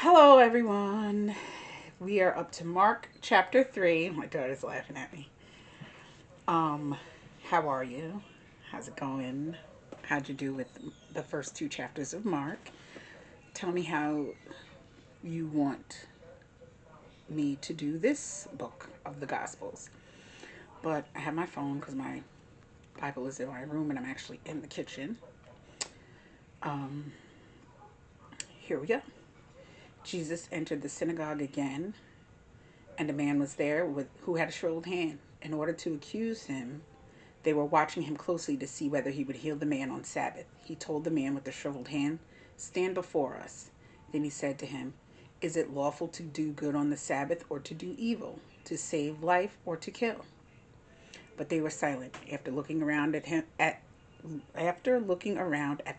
Hello, everyone. We are up to Mark chapter 3. My daughter's laughing at me. Um, how are you? How's it going? How'd you do with the first two chapters of Mark? Tell me how you want me to do this book of the Gospels. But I have my phone because my Bible is in my room and I'm actually in the kitchen. Um, Here we go. Jesus entered the synagogue again, and a man was there who had a shriveled hand. In order to accuse him, they were watching him closely to see whether he would heal the man on Sabbath. He told the man with the shriveled hand, "Stand before us." Then he said to him, "Is it lawful to do good on the Sabbath or to do evil, to save life or to kill?" But they were silent. After looking around at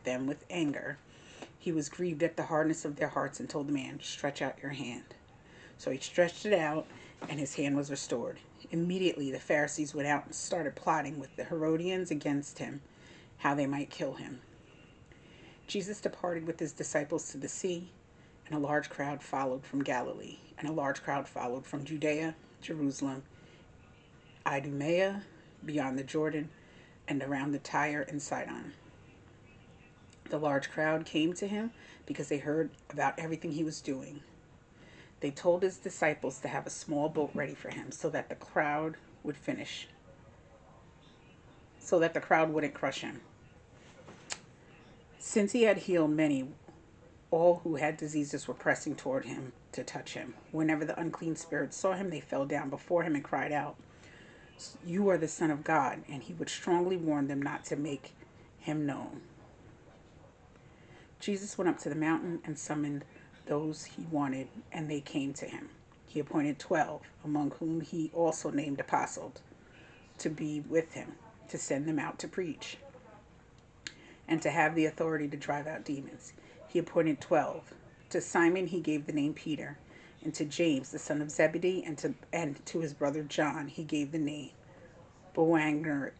them with anger, he was grieved at the hardness of their hearts and told the man, "Stretch out your hand." So he stretched it out, and his hand was restored. Immediately the Pharisees went out and started plotting with the Herodians against him, how they might kill him. Jesus departed with his disciples to the sea, and a large crowd followed from Galilee, and a large crowd followed from Judea, Jerusalem, Idumea, beyond the Jordan, and around the Tyre and Sidon. The large crowd came to him because they heard about everything he was doing. They told his disciples to have a small boat ready for him so that the crowd wouldn't crush him. Since he had healed many, all who had diseases were pressing toward him to touch him. Whenever the unclean spirits saw him, they fell down before him and cried out, "You are the Son of God." And he would strongly warn them not to make him known. Jesus went up to the mountain and summoned those he wanted, and they came to him. He appointed 12, among whom he also named apostles, to be with him, to send them out to preach, and to have the authority to drive out demons. He appointed 12. To Simon he gave the name Peter, and to James the son of Zebedee, and to his brother John he gave the name Boanerges,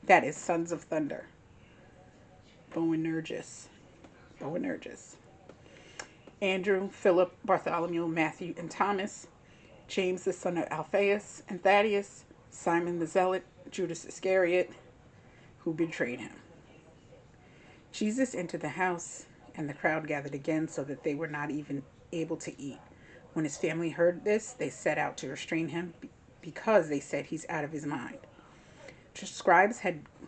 that is, sons of thunder. Boanerges. Boanerges. Andrew, Philip, Bartholomew, Matthew, and Thomas, James the son of Alphaeus, and Thaddeus, Simon the Zealot, Judas Iscariot, who betrayed him. Jesus entered the house, and the crowd gathered again so that they were not even able to eat. When his family heard this, they set out to restrain him because they said, "He's out of his mind." Scribes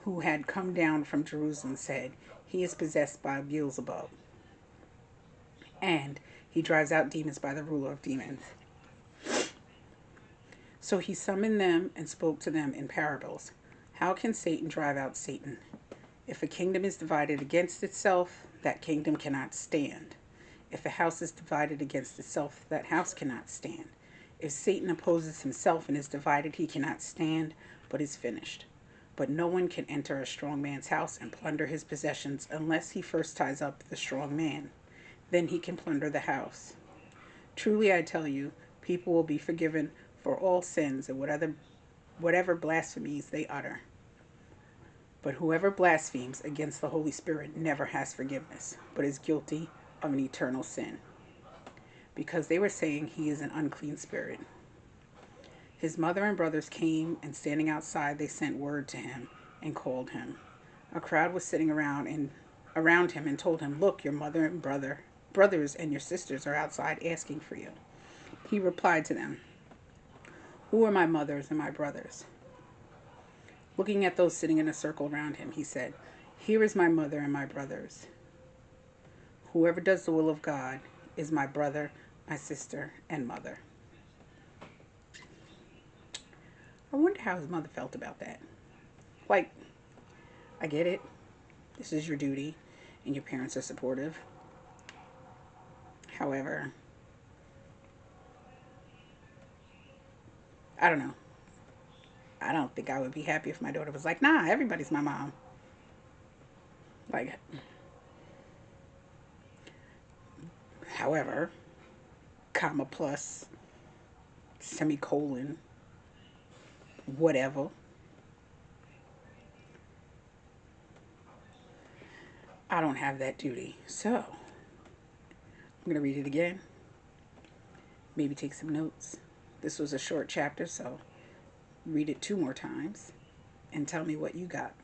who had come down from Jerusalem said, "He is possessed by Beelzebub, and he drives out demons by the ruler of demons." So he summoned them and spoke to them in parables. "How can Satan drive out Satan? If a kingdom is divided against itself, that kingdom cannot stand. If a house is divided against itself, that house cannot stand. If Satan opposes himself and is divided, he cannot stand, but is finished. But no one can enter a strong man's house and plunder his possessions unless he first ties up the strong man. Then he can plunder the house. Truly I tell you, people will be forgiven for all sins and whatever blasphemies they utter. But whoever blasphemes against the Holy Spirit never has forgiveness, but is guilty of an eternal sin." Because they were saying he is an unclean spirit. His mother and brothers came, and standing outside, they sent word to him and called him. A crowd was sitting around him and told him, "Look, your mother and brothers and your sisters are outside asking for you." He replied to them, "Who are my mothers and my brothers?" Looking at those sitting in a circle around him, he said, "Here is my mother and my brothers. Whoever does the will of God is my brother, my sister, and mother." I wonder how his mother felt about that. Like, I get it. This is your duty, and your parents are supportive. However, I don't know. I don't think I would be happy if my daughter was like, "Nah, everybody's my mom." Like, however, comma plus, semicolon, whatever. I don't have that duty. So, I'm going to read it again. Maybe take some notes. This was a short chapter, so read it 2 more times and tell me what you got.